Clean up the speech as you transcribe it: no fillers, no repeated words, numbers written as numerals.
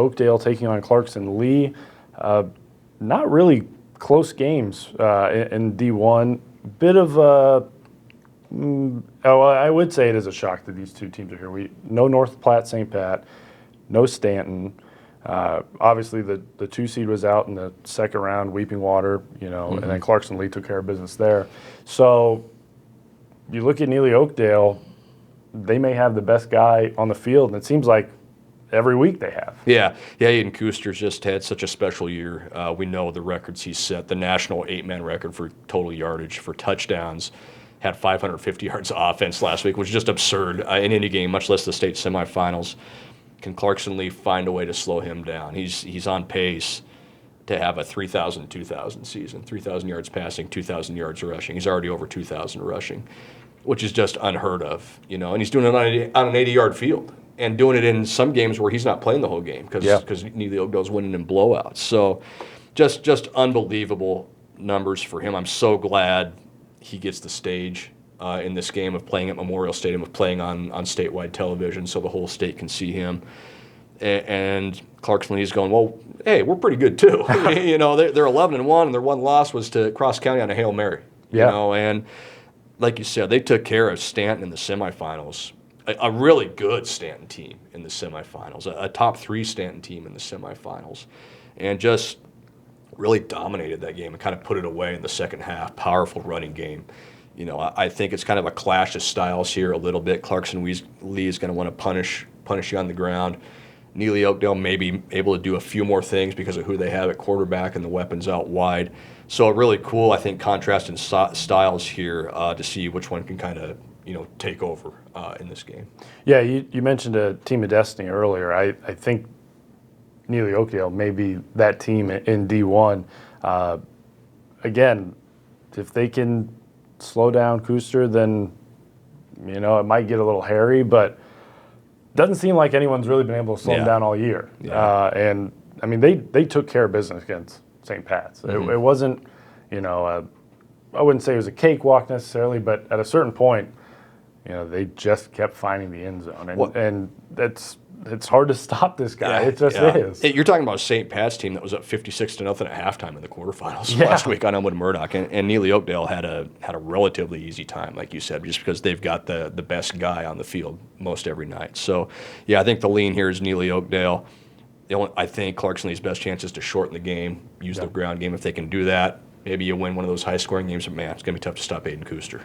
Neligh-Oakdale taking on Clarkson. Leigh, not really close games in D1. Bit of I would say it is a shock that these two teams are here. No North Platte St. Pat, no Stanton. Obviously, the 2 seed was out in the second round, Weeping Water, and then Clarkson Leigh took care of business there. So you look at Neligh-Oakdale, they may have the best guy on the field, and it seems like every week they have. Yeah, Aiden Kuster's just had such a special year. We know the records he's set, the national 8-man record for total yardage, for touchdowns, had 550 yards of offense last week, which is just absurd in any game, much less the state semifinals. Can Clarkson Leigh find a way to slow him down? He's on pace to have a 3,000, 2,000 season, 3,000 yards passing, 2,000 yards rushing. He's already over 2,000 rushing, which is just unheard of, and he's doing it on an 80-yard field and doing it in some games where he's not playing the whole game because Neligh-Oakdale's winning in blowouts. So just unbelievable numbers for him. I'm so glad he gets the stage in this game of playing at Memorial Stadium, of playing on statewide television so the whole state can see him. And Clarkson Lee's going, well, hey, we're pretty good too. They're 11-1, and their one loss was to Cross County on a Hail Mary. And like you said, they took care of Stanton in the semifinals, a really good Stanton team in the semifinals, a top 3 Stanton team in the semifinals, and just really dominated that game and kind of put it away in the second half. Powerful running game. I think it's kind of a clash of styles here a little bit. Clarkson Leigh is going to want to punish you on the ground. Neligh-Oakdale may be able to do a few more things because of who they have at quarterback and the weapons out wide. So a really cool, I think, contrast in styles here to see which one can kind of take over in this game. Yeah, you mentioned a team of destiny earlier. I think Neligh-Oakdale may be that team in D1. Again, if they can slow down Kuster, then it might get a little hairy, but doesn't seem like anyone's really been able to slow him down all year. And I mean, they took care of business against St. Pat's. It wasn't, I wouldn't say it was a cakewalk necessarily, but at a certain point, they just kept finding the end zone, and it's hard to stop this guy. It just is. You're talking about a St. Pat's team that was up 56-0 at halftime in the quarterfinals last week on Elmwood Murdoch, and Neligh-Oakdale had a relatively easy time, like you said, just because they've got the best guy on the field most every night. So, I think the lean here is Neligh-Oakdale. I think Clarkson Lee's best chance is to shorten the game, use the ground game. If they can do that, maybe you win one of those high-scoring games, but man, it's going to be tough to stop Aiden Kuster.